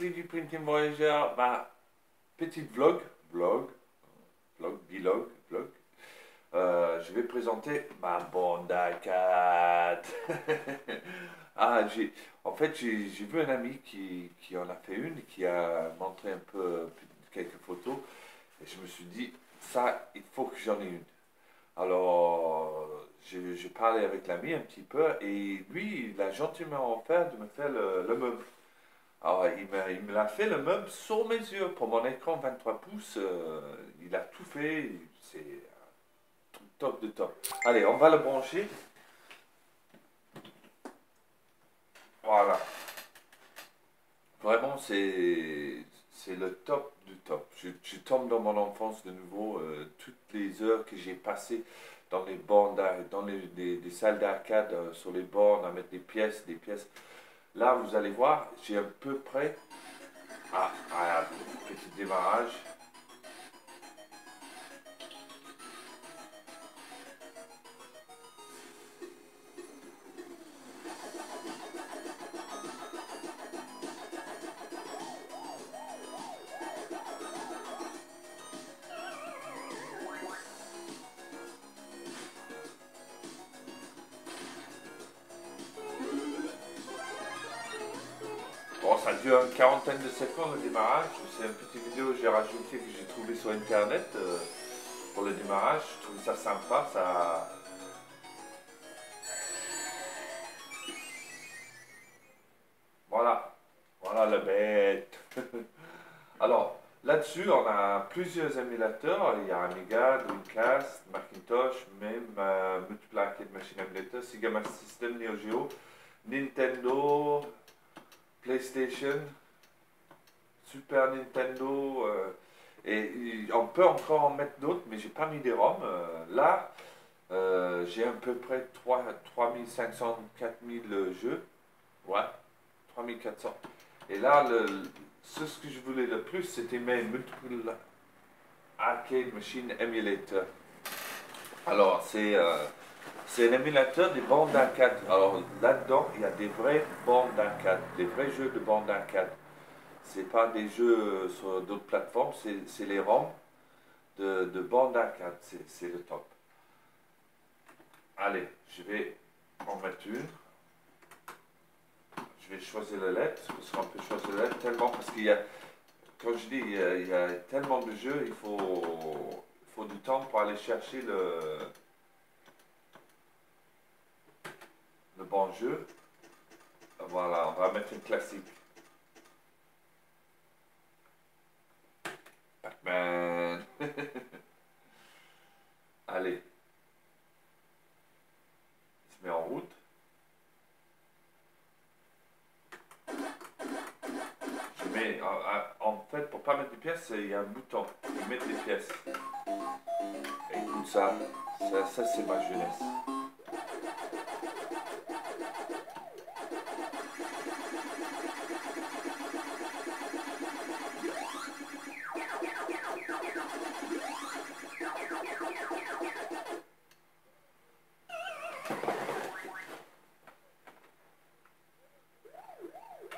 3D Printing Voyager, ma petite vlog. Je vais présenter ma Bonda 4. En fait, j'ai vu un ami qui en a fait une, qui a montré un peu quelques photos, et je me suis dit, ça, il faut que j'en ai une. Alors, j'ai parlé avec l'ami un petit peu, et lui, il a gentiment offert de me faire le meuble. Alors, il me l'a fait le meuble sur mesure pour mon écran 23 pouces. Il a tout fait. C'est tout top de top. Allez, on va le brancher. Voilà. Vraiment, c'est le top du top. Je tombe dans mon enfance de nouveau. Toutes les heures que j'ai passées dans les bornes, dans des salles d'arcade, sur les bornes, à mettre des pièces. Là, vous allez voir, j'ai à peu près. Petit démarrage. Bon, ça dure une quarantaine de secondes le démarrage. C'est une petite vidéo que j'ai rajoutée que j'ai trouvée sur internet pour le démarrage. Je trouve ça sympa. Voilà, voilà la bête. Alors, là-dessus, on a plusieurs émulateurs. Il y a Amiga, Dreamcast, Macintosh, même Multiple Arcade Machine Emulator, Sega Master System, Neo Geo, Nintendo, PlayStation, Super Nintendo. Et on peut encore en mettre d'autres, mais j'ai pas mis des ROM. Là, j'ai à peu près 3500, 4000 jeux. Ouais, 3400. Et là, ce que je voulais le plus, c'était mes Multiple Arcade Machine Emulator. Alors, c'est un émulateur des bornes d'arcade. Alors, là-dedans, il y a des vrais bornes d'arcade, des vrais jeux de bornes d'arcade. C'est pas des jeux sur d'autres plateformes, c'est les ROM de bornes d'arcade. C'est le top. Allez, je vais en mettre une. Je vais choisir la lettre, parce qu'on peut choisir la lettre tellement, parce qu'il y a, comme je dis, il y a tellement de jeux, il faut du temps pour aller chercher le bon jeu. Voilà, on va mettre une classique. Pac-Man. Allez, il se met en route. Je mets, en fait, pour pas mettre des pièces, il y a un bouton. Je mets des pièces. Écoute ça, ça c'est ma jeunesse.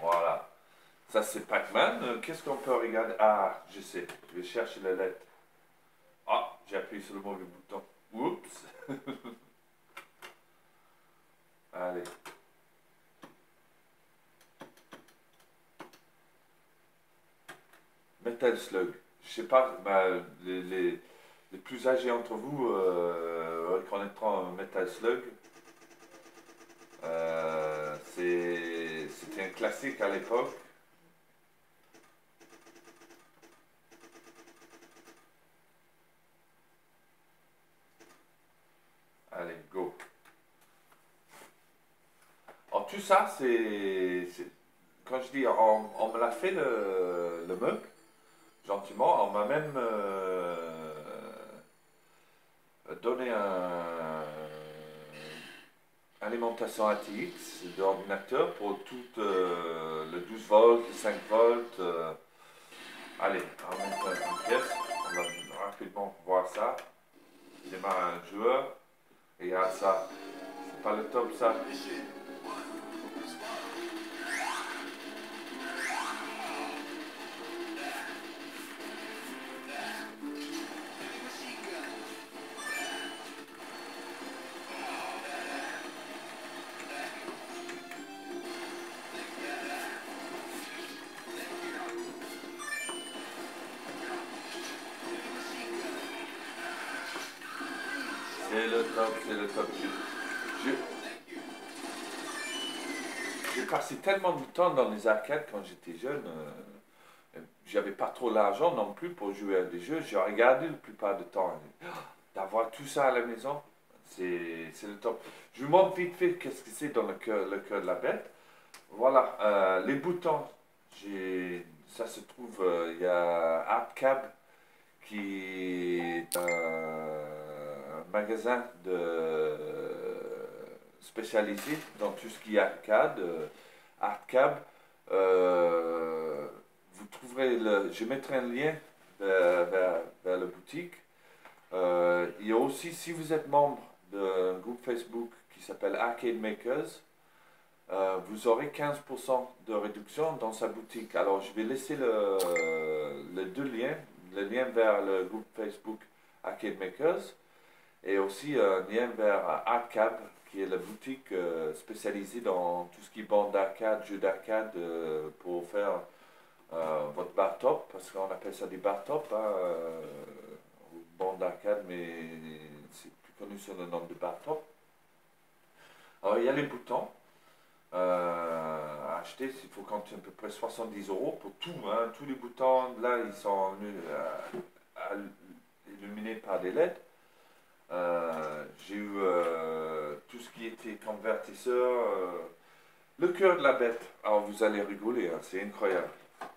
Voilà. Ça, c'est Pac-Man. Qu'est-ce qu'on peut regarder? Ah, je sais. Je vais chercher la lettre. Ah, j'ai appuyé sur le mauvais bouton. Oups. Allez. Metal Slug. Je sais pas, les plus âgés entre vous reconnaîtront Metal Slug. C'était un classique à l'époque. Allez, go. Alors tout ça, quand je dis, on me l'a fait le meuble, gentiment. On m'a même donné un alimentation ATX d'ordinateur pour tout le 12 volts, le 5 volts. Allez, on va mettre une pièce. On va rapidement voir ça. Il démarre un joueur. Et regarde ça. C'est pas le top ça. C'est le top, c'est le top. J'ai j'ai passé tellement de temps dans les arcades quand j'étais jeune. J'avais pas trop l'argent non plus pour jouer à des jeux. J'ai regardé la plupart du temps. D'avoir tout ça à la maison, c'est le top. Je vous montre vite fait qu'est-ce que c'est dans le cœur de la bête. Voilà, les boutons, ça se trouve, il y a Artcab qui est un magasin spécialisé dans tout ce qui est arcade, Artcab. Euh, Vous trouverez je mettrai un lien vers la boutique. Il y a aussi, si vous êtes membre d'un groupe Facebook qui s'appelle Arcade Makers, vous aurez 15% de réduction dans sa boutique. Alors, je vais laisser les deux liens, le lien vers le groupe Facebook Arcade Makers et aussi un lien vers Artcab, qui est la boutique spécialisée dans tout ce qui est bande d'arcade, jeux d'arcade pour faire votre bar top, parce qu'on appelle ça des bar top, hein, ou bande d'arcade, mais c'est plus connu sous le nom de bar top. Alors, il y a les boutons. À acheter, il faut compter à peu près 70 € pour tout, hein. Tous les boutons, là, ils sont illuminés par des LED. J'ai eu tout ce qui était convertisseur. Le cœur de la bête, alors vous allez rigoler, hein, c'est incroyable.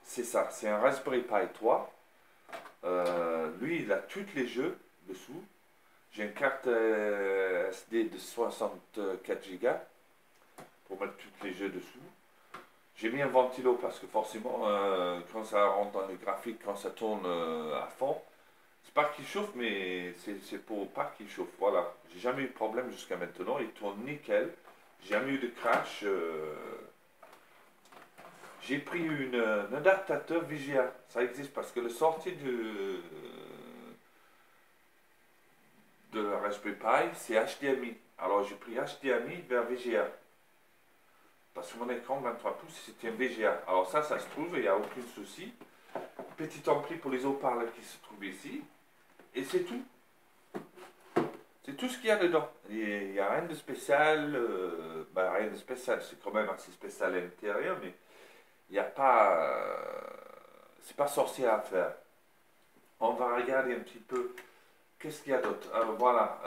C'est ça, c'est un Raspberry Pi 3. Lui, il a tous les jeux dessous. J'ai une carte SD de 64 Go pour mettre tous les jeux dessous. J'ai mis un ventilo parce que forcément, quand ça rentre dans les graphiques, quand ça tourne à fond, c'est pas qu'il chauffe, mais c'est pour pas qu'il chauffe. Voilà. J'ai jamais eu de problème jusqu'à maintenant. Il tourne nickel. J'ai jamais eu de crash. J'ai pris un adaptateur VGA. Ça existe parce que le sortie de la Raspberry Pi, c'est HDMI. Alors j'ai pris HDMI vers VGA. Parce que mon écran 23 pouces, c'était un VGA. Alors ça se trouve, il n'y a aucun souci. Petit ampli pour les haut-parleurs qui se trouvent ici. Et c'est tout. C'est tout ce qu'il y a dedans. Il n'y a rien de spécial. Rien de spécial. C'est quand même assez spécial à l'intérieur, mais il n'y a pas... c'est pas sorcier à faire. On va regarder un petit peu. Qu'est-ce qu'il y a d'autre? Voilà.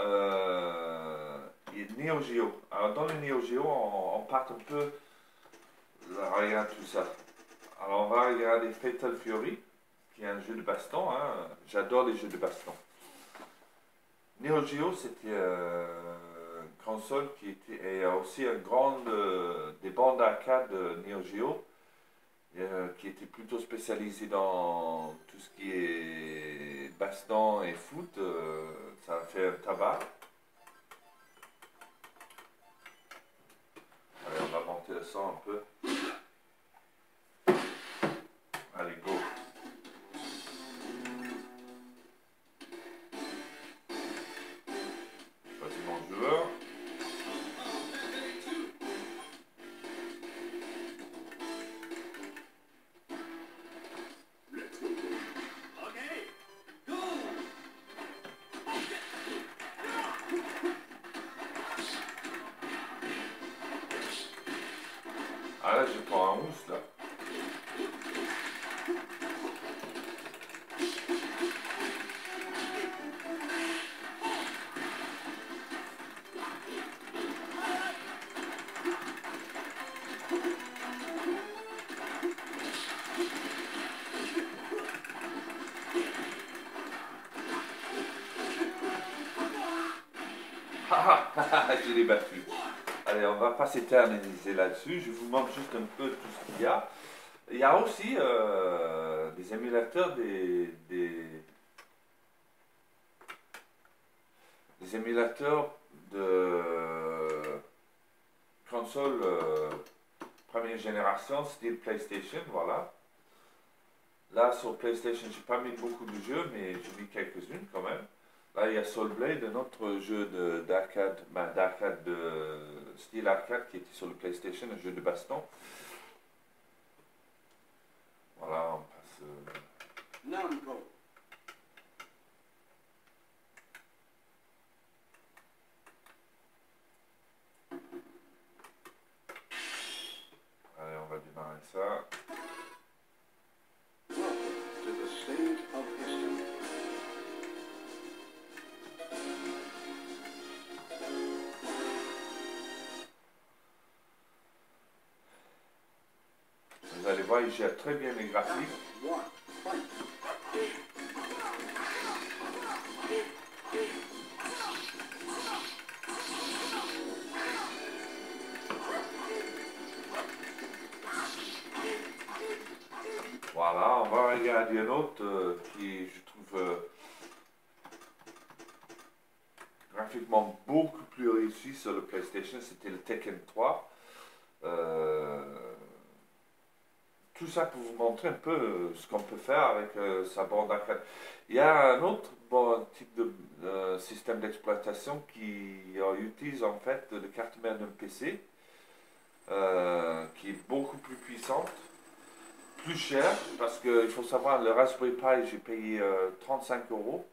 Neo Geo. Alors dans le Neo Geo, on part un peu... Regarde tout ça. Alors on va regarder Fatal Fury, qui est un jeu de baston, hein. J'adore les jeux de baston. Neo Geo, c'était une console qui était et aussi une grande des bandes d'arcade de Neo Geo, qui était plutôt spécialisée dans tout ce qui est baston et foot. Ça a fait un tabac. Allez, on va monter le son un peu. Allez, go. Choisis mon joueur. Ah là, je prends un rousse là. Je l'ai battu. Allez, on va pas s'éterniser là-dessus. Je vous montre juste un peu tout ce qu'il y a. Il y a aussi des émulateurs, des émulateurs de consoles première génération, style PlayStation, voilà. Là, sur PlayStation, j'ai pas mis beaucoup de jeux, mais j'ai mis quelques-unes quand même. Là, il y a Soul Blade, un autre jeu d'arcade, d'arcade de style arcade qui était sur le PlayStation, un jeu de baston. Voilà, on passe. Namco. il gère très bien les graphiques. Voilà, on va regarder un autre qui, je trouve, graphiquement beaucoup plus réussi sur le PlayStation, c'était le Tekken 3. Tout ça pour vous montrer un peu ce qu'on peut faire avec sa bande arcade. Il y a un autre bon type de système d'exploitation qui utilise en fait le carte mère d'un PC qui est beaucoup plus puissante, plus cher, parce qu'il faut savoir, le Raspberry Pi, j'ai payé 35 euros.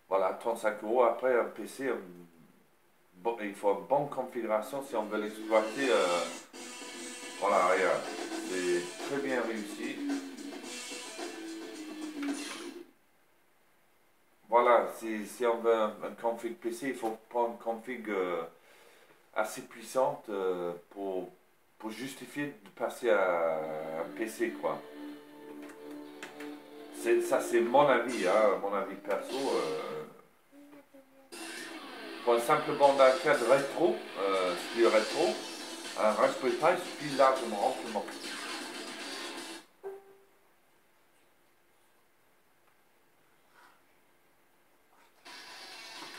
Voilà, 35 euros. Après, un PC, bon, il faut une bonne configuration si on veut l'exploiter. Voilà, regarde, c'est très bien réussi. Voilà, si on veut un config PC, il faut prendre une config assez puissante pour justifier de passer à un PC, quoi. Ça, c'est mon avis, hein, mon avis perso. Pour un simple bande d'arcade rétro, style rétro, un Raspberry Pi suffit largement, amplement.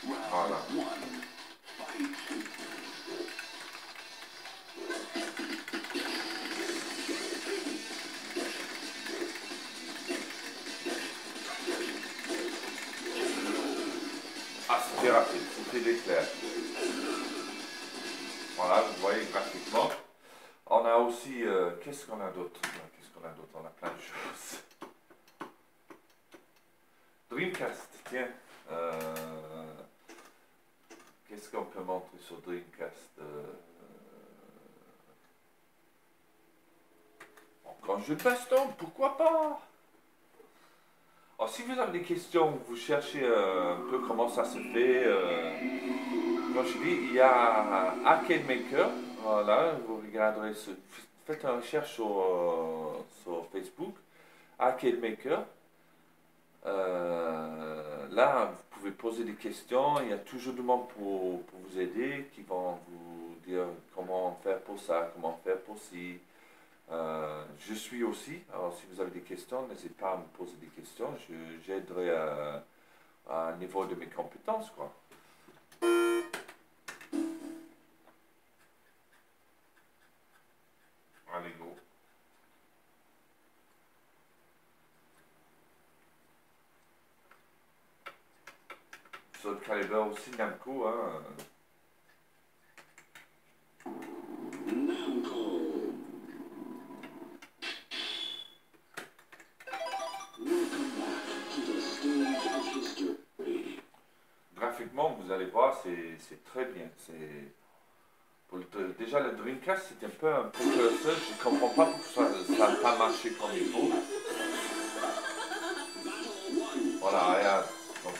Voilà. Ah, c'était rapide, c'était l'éclair. Voilà, vous voyez graphiquement. On a aussi, qu'est-ce qu'on a d'autre? Qu'est-ce qu'on a d'autre? On a plein de choses. Dreamcast, tiens. Qu'est-ce qu'on peut montrer sur Dreamcast? Encore un jeu de baston, pourquoi pas? Alors, si vous avez des questions, vous cherchez un peu comment ça se fait, comme je dis, il y a Arcade Maker. Voilà, vous regarderez, faites une recherche sur Facebook, Arcade Maker. Là, vous pouvez poser des questions, il y a toujours du monde pour vous aider, qui vont vous dire comment faire pour ça, comment faire pour ci. Je suis aussi, alors si vous avez des questions, n'hésitez pas à me poser des questions, j'aiderai à un niveau de mes compétences, quoi. Allez, go. Soul Calibur aussi, Namco, hein. Graphiquement, vous allez voir, c'est très bien. Déjà, le Dreamcast, c'était un peu un précurseur. Je ne comprends pas pourquoi ça n'a pas marché comme il faut. Voilà, regarde. Donc,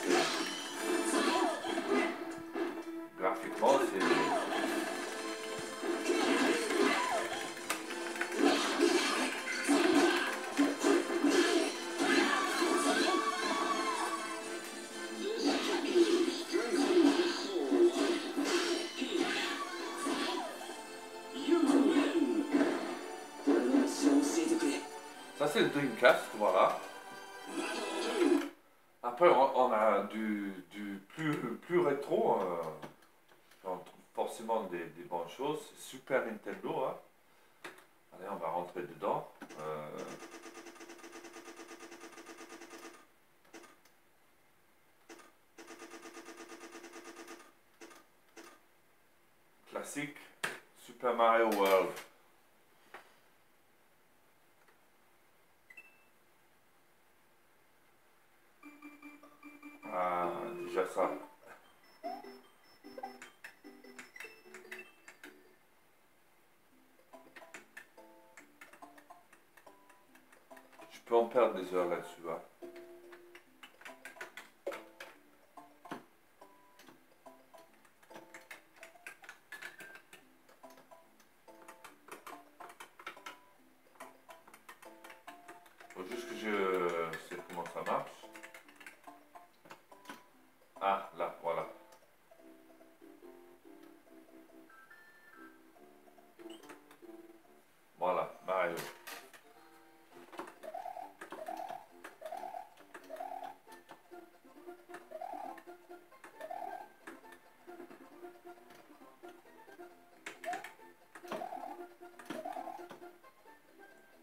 graphiquement, c'est... Ça, c'est le Dreamcast, voilà. Après, on a du plus rétro. On trouve forcément des bonnes choses. Super Nintendo, hein. Allez, on va rentrer dedans. Classique, Super Mario World. Ah, déjà ça. Je peux en perdre des heures là-dessus, hein. marche. Ah, là, voilà. Voilà, Mario.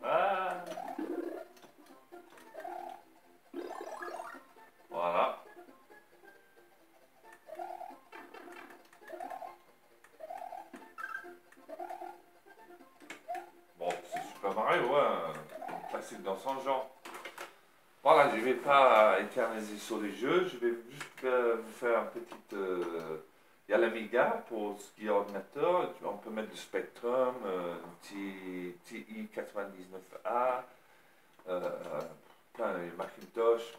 Ah, voilà. Bon, c'est Super Mario, hein. Un classique dans son genre. Voilà, je ne vais pas éterniser sur les jeux, je vais juste vous faire un petit... il y a l'Amiga pour ce qui est ordinateur, on peut mettre du Spectrum, TI 99A, plein de Macintosh,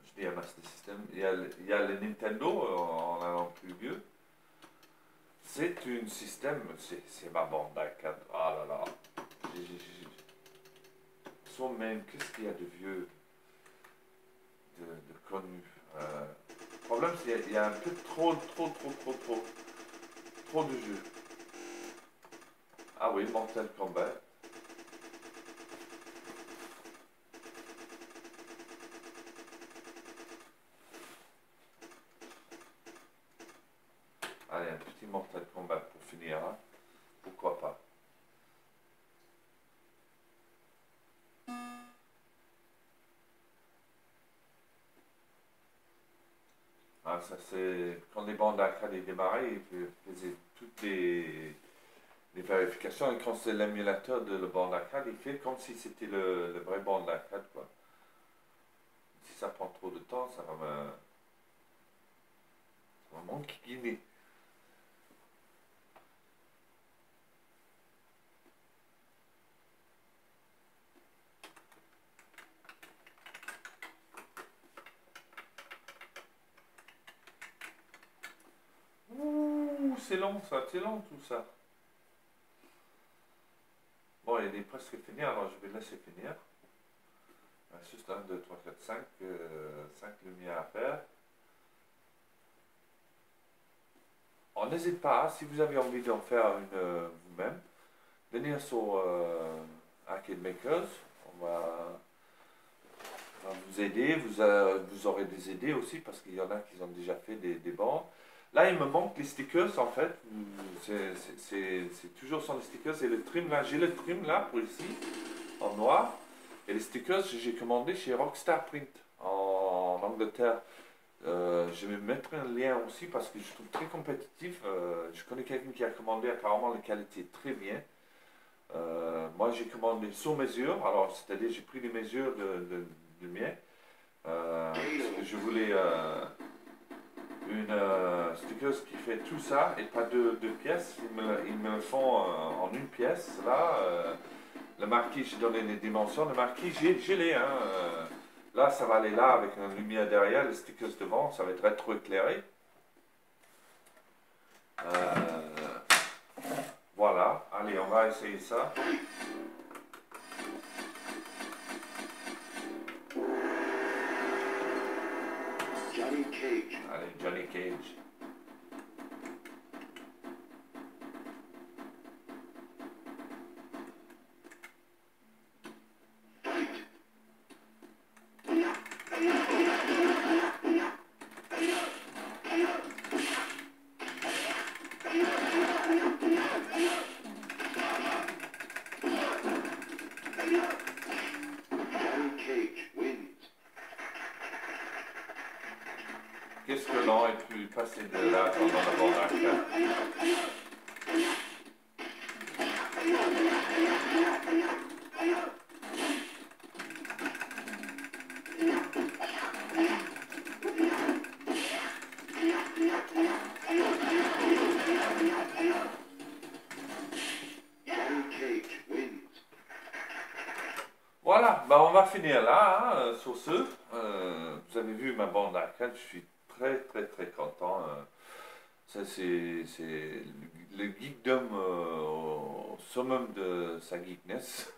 je dis un Master System, il y a le Nintendo en allant plus vieux. C'est un système, c'est ma bande d'arcade, ah là là, son même, qu'est-ce qu'il y a de vieux, de connu. Le problème, c'est qu'il y a un peu trop de jeux. Ah oui, Mortal Kombat. Allez, un petit Mortal Kombat pour finir, hein. Pourquoi pas. Ah, ça c'est quand les bandes d'arcade démarraient, ils faisaient toutes les vérifications et quand c'est l'émulateur de la bande d'arcade, il fait comme si c'était le vrai bande d'arcade, quoi. Si ça prend trop de temps, ça va m'enquiquiner. Ouh, c'est long ça, c'est long tout ça. Bon, il est presque fini, alors je vais laisser finir. Il reste juste 1, 2, 3, 4, 5, 5 lumières à faire. Alors n'hésite pas, si vous avez envie d'en faire une vous-même, venir sur Arcade Makers. On va vous aider, vous aurez des idées aussi parce qu'il y en a qui ont déjà fait des bandes. Là, il me manque les stickers en fait. C'est toujours sans les stickers et le trim là. J'ai le trim là pour ici en noir. Et les stickers, j'ai commandé chez Rockstar Print en Angleterre. Je vais mettre un lien aussi parce que je trouve très compétitif. Je connais quelqu'un qui a commandé, apparemment la qualité est très bien. Moi j'ai commandé sur mesure, alors c'est-à-dire j'ai pris les mesures de mien. Parce que je voulais une stickers qui fait tout ça et pas deux pièces. Ils me le font en une pièce. Là, le marquis, j'ai donné les dimensions. Le marquis, j'ai les. Hein, là, ça va aller là avec une lumière derrière, les stickers devant, ça va être rétro-éclairé. Voilà, allez, on va essayer ça. Johnny Cage. Allez, Johnny Cage. Johnny Cage wins. Qu'est-ce que l'on a pu passer de là pendant la bande d'arcade? Johnny Cage wins. Voilà, bah on va finir là, hein, sur ce. Vous avez vu ma bande d'arcade, je suis très content. Ça c'est le geekdom au summum de sa geekness.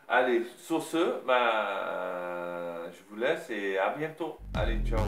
Allez, sur ce, je vous laisse et à bientôt. Allez, ciao.